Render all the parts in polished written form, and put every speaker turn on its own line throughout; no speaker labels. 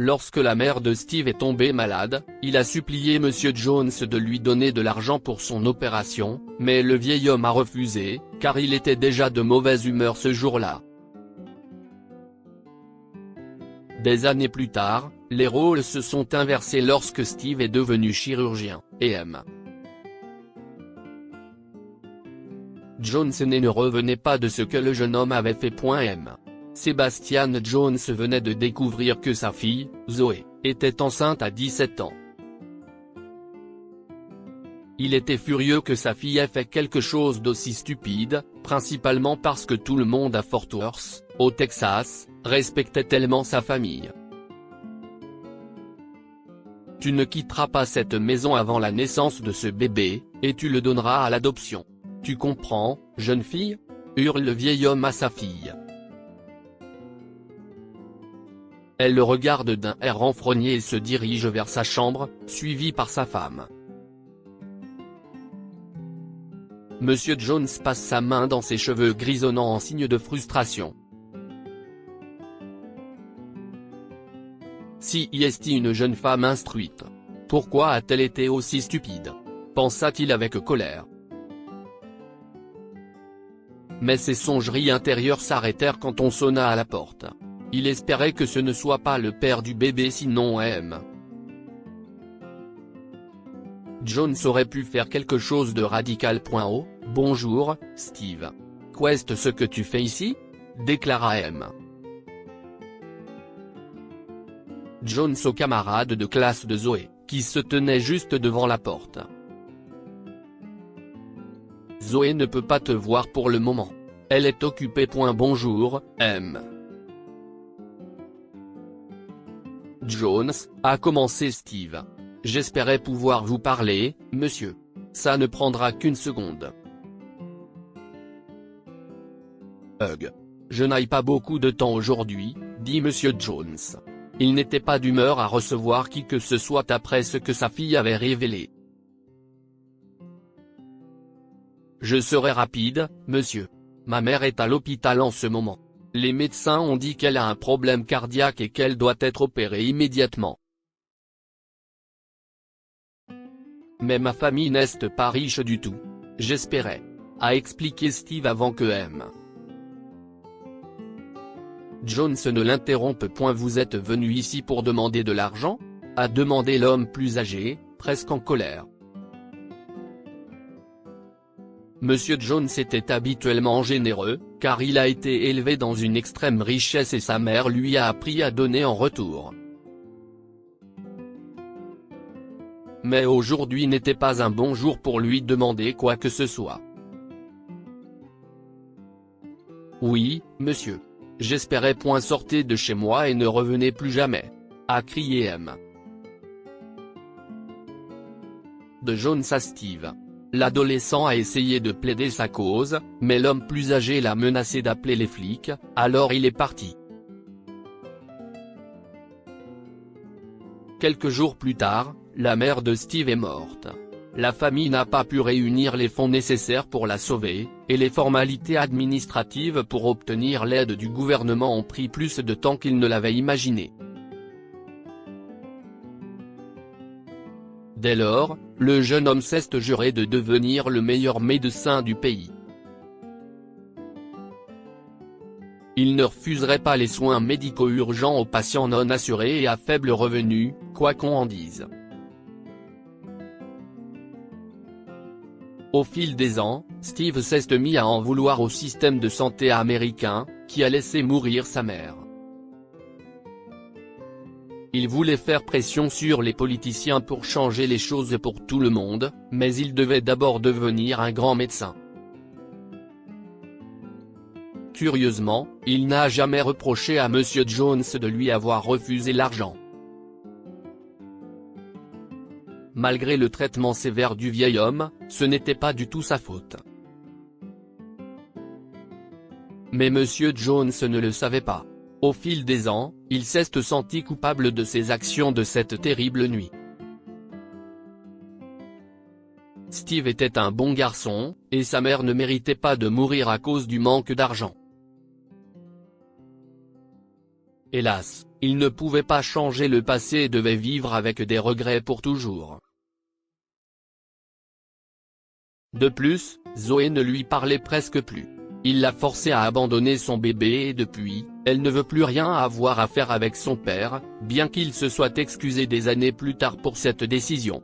Lorsque la mère de Steve est tombée malade, il a supplié M. Jones de lui donner de l'argent pour son opération, mais le vieil homme a refusé, car il était déjà de mauvaise humeur ce jour-là. Des années plus tard, les rôles se sont inversés lorsque Steve est devenu chirurgien, et M. Jones ne revenait pas de ce que le jeune homme avait fait. M. Sebastian Jones venait de découvrir que sa fille, Zoé, était enceinte à 17 ans. Il était furieux que sa fille ait fait quelque chose d'aussi stupide, principalement parce que tout le monde à Fort Worth, au Texas, respectait tellement sa famille. Tu ne quitteras pas cette maison avant la naissance de ce bébé, et tu le donneras à l'adoption. Tu comprends, jeune fille ? Hurle le vieil homme à sa fille. Elle le regarde d'un air renfrogné et se dirige vers sa chambre, suivie par sa femme. Monsieur Jones passe sa main dans ses cheveux grisonnants en signe de frustration. Si est une jeune femme instruite. Pourquoi a-t-elle été aussi stupide ? Pensa-t-il avec colère. Mais ses songeries intérieures s'arrêtèrent quand on sonna à la porte. Il espérait que ce ne soit pas le père du bébé, sinon M. Jones aurait pu faire quelque chose de radical. Oh, bonjour, Steve. Qu'est-ce ce que tu fais ici ? Déclara M. Jones au camarade de classe de Zoé, qui se tenait juste devant la porte. Zoé ne peut pas te voir pour le moment. Elle est occupée. Bonjour, M. Jones, a commencé Steve. J'espérais pouvoir vous parler, monsieur. Ça ne prendra qu'une seconde. Je n'ai pas beaucoup de temps aujourd'hui, dit monsieur Jones. Il n'était pas d'humeur à recevoir qui que ce soit après ce que sa fille avait révélé. Je serai rapide, monsieur. Ma mère est à l'hôpital en ce moment. Les médecins ont dit qu'elle a un problème cardiaque et qu'elle doit être opérée immédiatement. Mais ma famille n'est pas riche du tout. J'espérais, a expliqué Steve avant que M. Jones ne l'interrompe. Vous êtes venu ici pour demander de l'argent ? A demandé l'homme plus âgé, presque en colère. Monsieur Jones était habituellement généreux, car il a été élevé dans une extrême richesse et sa mère lui a appris à donner en retour. Mais aujourd'hui n'était pas un bon jour pour lui demander quoi que ce soit. Oui, monsieur. J'espérais. Sortez de chez moi et ne revenez plus jamais, a crié M. De Jones à Steve. L'adolescent a essayé de plaider sa cause, mais l'homme plus âgé l'a menacé d'appeler les flics, alors il est parti. Quelques jours plus tard, la mère de Steve est morte. La famille n'a pas pu réunir les fonds nécessaires pour la sauver, et les formalités administratives pour obtenir l'aide du gouvernement ont pris plus de temps qu'ils ne l'avaient imaginé. Dès lors, le jeune homme s'est juré de devenir le meilleur médecin du pays. Il ne refuserait pas les soins médicaux urgents aux patients non assurés et à faible revenu, quoi qu'on en dise. Au fil des ans, Steve s'est mis à en vouloir au système de santé américain, qui a laissé mourir sa mère. Il voulait faire pression sur les politiciens pour changer les choses pour tout le monde, mais il devait d'abord devenir un grand médecin. Curieusement, il n'a jamais reproché à M. Jones de lui avoir refusé l'argent. Malgré le traitement sévère du vieil homme, ce n'était pas du tout sa faute. Mais M. Jones ne le savait pas. Au fil des ans, il s'est senti coupable de ses actions de cette terrible nuit. Steve était un bon garçon, et sa mère ne méritait pas de mourir à cause du manque d'argent. Hélas, Il ne pouvait pas changer le passé et devait vivre avec des regrets pour toujours. De plus, Zoé ne lui parlait presque plus. Il l'a forcée à abandonner son bébé et depuis, elle ne veut plus rien avoir à faire avec son père, bien qu'il se soit excusé des années plus tard pour cette décision.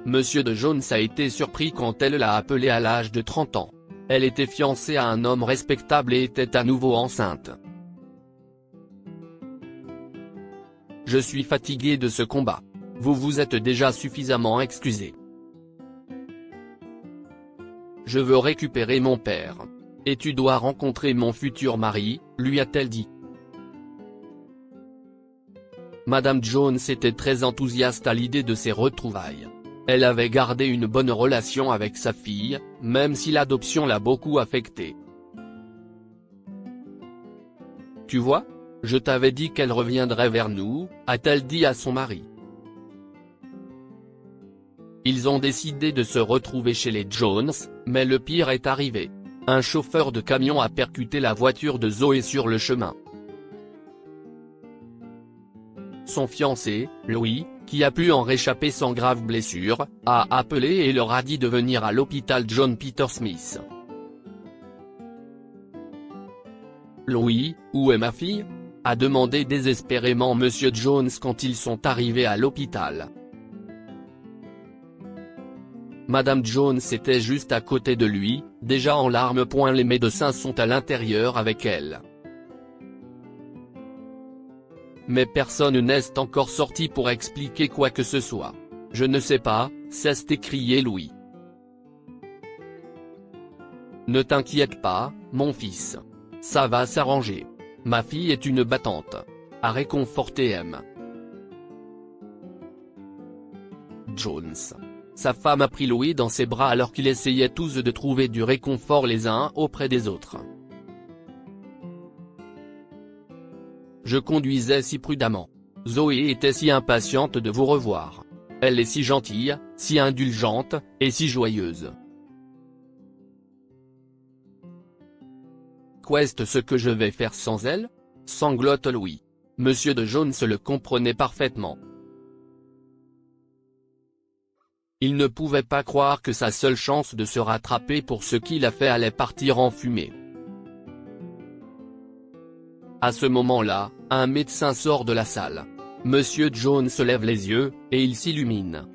Monsieur de Jones a été surpris quand elle l'a appelé à l'âge de 30 ans. Elle était fiancée à un homme respectable et était à nouveau enceinte. Je suis fatigué de ce combat. Vous vous êtes déjà suffisamment excusé. Je veux récupérer mon père. Et tu dois rencontrer mon futur mari, lui a-t-elle dit. Madame Jones était très enthousiaste à l'idée de ces retrouvailles. Elle avait gardé une bonne relation avec sa fille, même si l'adoption l'a beaucoup affectée. Tu vois, je t'avais dit qu'elle reviendrait vers nous, a-t-elle dit à son mari. Ils ont décidé de se retrouver chez les Jones, mais le pire est arrivé. Un chauffeur de camion a percuté la voiture de Zoé sur le chemin. Son fiancé, Louis, qui a pu en réchapper sans grave blessure, a appelé et leur a dit de venir à l'hôpital John Peter Smith. Louis, où est ma fille ? A demandé désespérément Monsieur Jones quand ils sont arrivés à l'hôpital. Madame Jones était juste à côté de lui, déjà en larmes. Les médecins sont à l'intérieur avec elle. Mais personne n'est encore sorti pour expliquer quoi que ce soit. Je ne sais pas, s'est écrié Louis. Ne t'inquiète pas, mon fils. Ça va s'arranger. Ma fille est une battante. A réconforté M. Jones. Sa femme a pris Louis dans ses bras alors qu'ils essayaient tous de trouver du réconfort les uns auprès des autres. Je conduisais si prudemment. Zoé était si impatiente de vous revoir. Elle est si gentille, si indulgente, et si joyeuse. Qu'est-ce ce que je vais faire sans elle ? Sanglote Louis. Monsieur de Jones le comprenait parfaitement. Il ne pouvait pas croire que sa seule chance de se rattraper pour ce qu'il a fait allait partir en fumée. À ce moment-là, un médecin sort de la salle. Monsieur Jones se lève les yeux, et il s'illumine.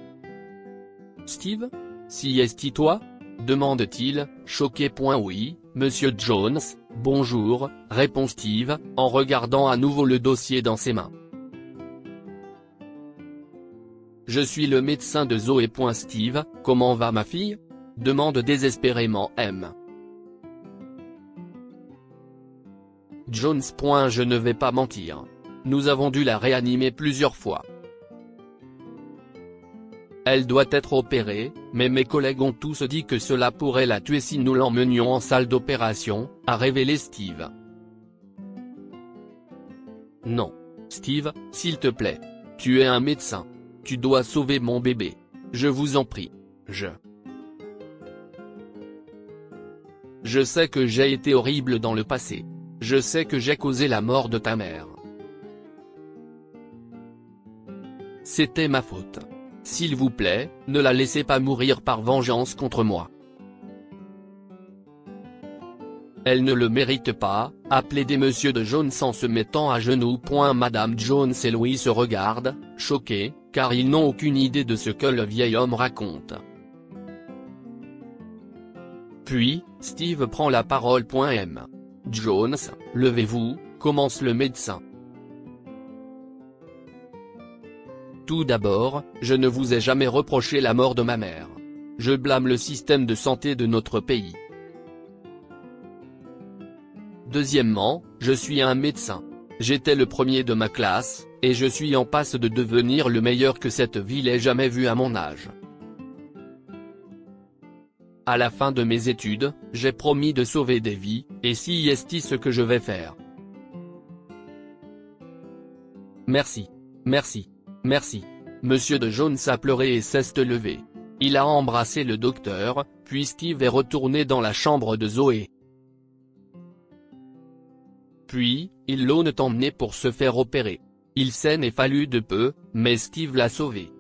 « Steve ? Si est-ce toi ?» demande-t-il, choqué. Oui, Monsieur Jones, bonjour, répond Steve, en regardant à nouveau le dossier dans ses mains. Je suis le médecin de Zoé. Steve, comment va ma fille ? demande désespérément M. Jones. Je ne vais pas mentir. Nous avons dû la réanimer plusieurs fois. Elle doit être opérée, mais mes collègues ont tous dit que cela pourrait la tuer si nous l'emmenions en salle d'opération, a révélé Steve. Non. Steve, s'il te plaît. Tu es un médecin. Tu dois sauver mon bébé. Je vous en prie. Je sais que j'ai été horrible dans le passé. Je sais que j'ai causé la mort de ta mère. C'était ma faute. S'il vous plaît, ne la laissez pas mourir par vengeance contre moi. Elle ne le mérite pas, a plaidé Monsieur de Jones en se mettant à genoux. Madame Jones et Louis se regardent, choqués, car ils n'ont aucune idée de ce que le vieil homme raconte. Puis, Steve prend la parole. M. Jones, levez-vous, commence le médecin. Tout d'abord, je ne vous ai jamais reproché la mort de ma mère. Je blâme le système de santé de notre pays. Deuxièmement, je suis un médecin. J'étais le premier de ma classe, et je suis en passe de devenir le meilleur que cette ville ait jamais vu à mon âge. À la fin de mes études, j'ai promis de sauver des vies, et si est ce que je vais faire. Merci. Merci. Merci. Monsieur de Jones a pleuré et s'est levé. Il a embrassé le docteur, puis Steve est retourné dans la chambre de Zoé. Puis, ils l'ont emmené pour se faire opérer. Il s'en est fallu de peu, mais Steve l'a sauvé.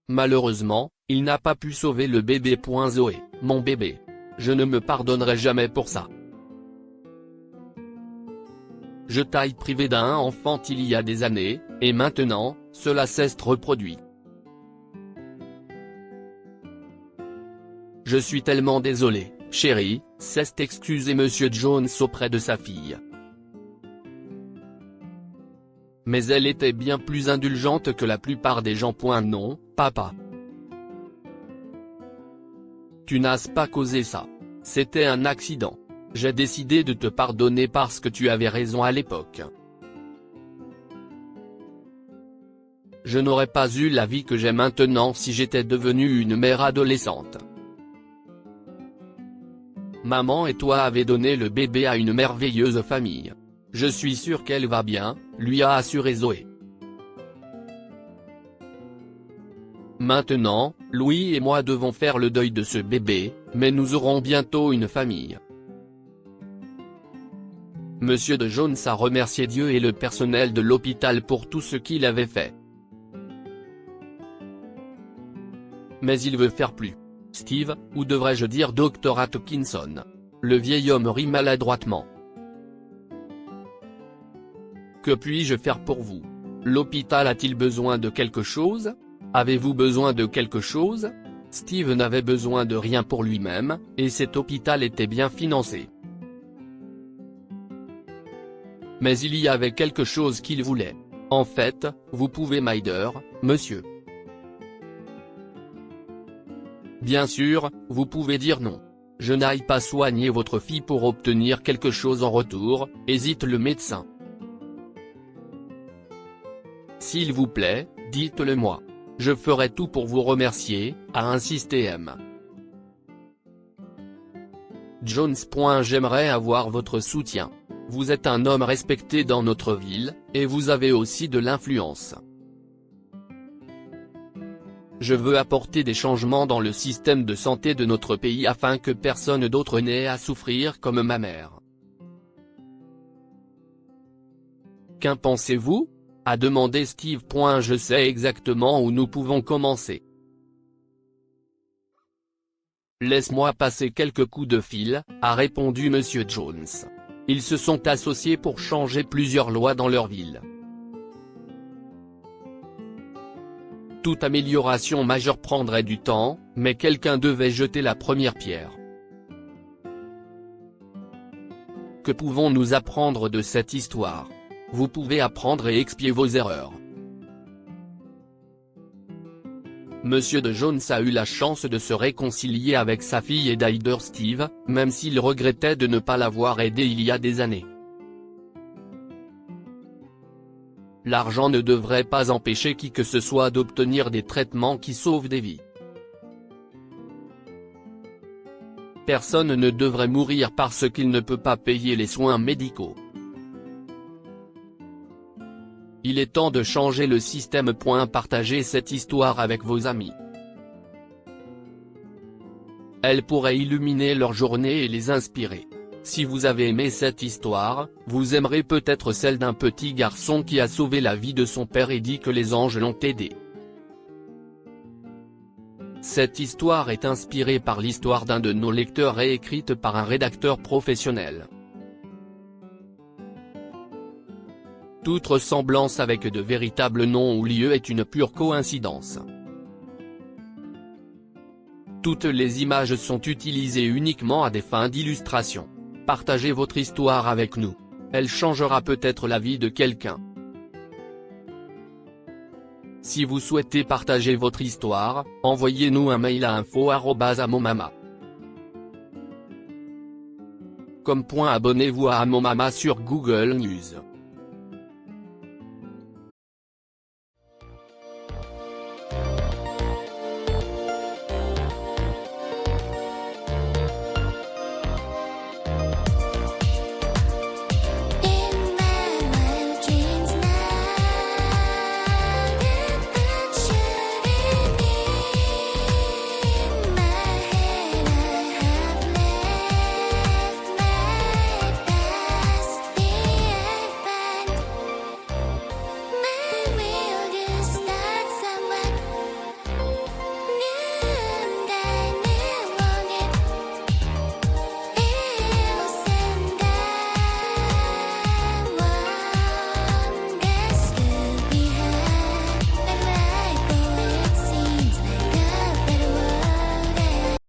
Malheureusement, il n'a pas pu sauver le bébé. Zoé, mon bébé. Je ne me pardonnerai jamais pour ça. Je t'ai privé d'un enfant il y a des années, et maintenant, cela s'est reproduit. Je suis tellement désolé, chérie, s'est excusé Monsieur Jones auprès de sa fille. Mais elle était bien plus indulgente que la plupart des gens. Non, papa. Tu n'as pas causé ça. C'était un accident. J'ai décidé de te pardonner parce que tu avais raison à l'époque. Je n'aurais pas eu la vie que j'ai maintenant si j'étais devenue une mère adolescente. Maman et toi avez donné le bébé à une merveilleuse famille. Je suis sûr qu'elle va bien, lui a assuré Zoé. Maintenant, Louis et moi devons faire le deuil de ce bébé, mais nous aurons bientôt une famille. Monsieur de Jones a remercié Dieu et le personnel de l'hôpital pour tout ce qu'il avait fait. Mais il veut faire plus. Steve, ou devrais-je dire Dr Atkinson. Le vieil homme rit maladroitement. Que puis-je faire pour vous? L'hôpital a-t-il besoin de quelque chose? Avez-vous besoin de quelque chose? Steve n'avait besoin de rien pour lui-même, et cet hôpital était bien financé. Mais il y avait quelque chose qu'il voulait. En fait, vous pouvez m'aider, monsieur. Bien sûr, vous pouvez dire non. Je n'aille pas soigner votre fille pour obtenir quelque chose en retour, hésite le médecin. S'il vous plaît, dites-le moi. Je ferai tout pour vous remercier, a insisté M. Jones. J'aimerais avoir votre soutien. Vous êtes un homme respecté dans notre ville, et vous avez aussi de l'influence. Je veux apporter des changements dans le système de santé de notre pays afin que personne d'autre n'ait à souffrir comme ma mère. Qu'en pensez-vous? A demandé Steve. Je sais exactement où nous pouvons commencer. Laisse-moi passer quelques coups de fil, a répondu Monsieur Jones. Ils se sont associés pour changer plusieurs lois dans leur ville. Toute amélioration majeure prendrait du temps, mais quelqu'un devait jeter la première pierre. Que pouvons-nous apprendre de cette histoire? Vous pouvez apprendre et expier vos erreurs. Monsieur de Jones a eu la chance de se réconcilier avec sa fille et d'aider Steve, même s'il regrettait de ne pas l'avoir aidé il y a des années. L'argent ne devrait pas empêcher qui que ce soit d'obtenir des traitements qui sauvent des vies. Personne ne devrait mourir parce qu'il ne peut pas payer les soins médicaux. Il est temps de changer le système. Partagez cette histoire avec vos amis. Elle pourrait illuminer leur journée et les inspirer. Si vous avez aimé cette histoire, vous aimerez peut-être celle d'un petit garçon qui a sauvé la vie de son père et dit que les anges l'ont aidé. Cette histoire est inspirée par l'histoire d'un de nos lecteurs et écrite par un rédacteur professionnel. Toute ressemblance avec de véritables noms ou lieux est une pure coïncidence. Toutes les images sont utilisées uniquement à des fins d'illustration. Partagez votre histoire avec nous. Elle changera peut-être la vie de quelqu'un. Si vous souhaitez partager votre histoire, envoyez-nous un mail à info@amomama.com. Abonnez-vous à Amomama sur Google News.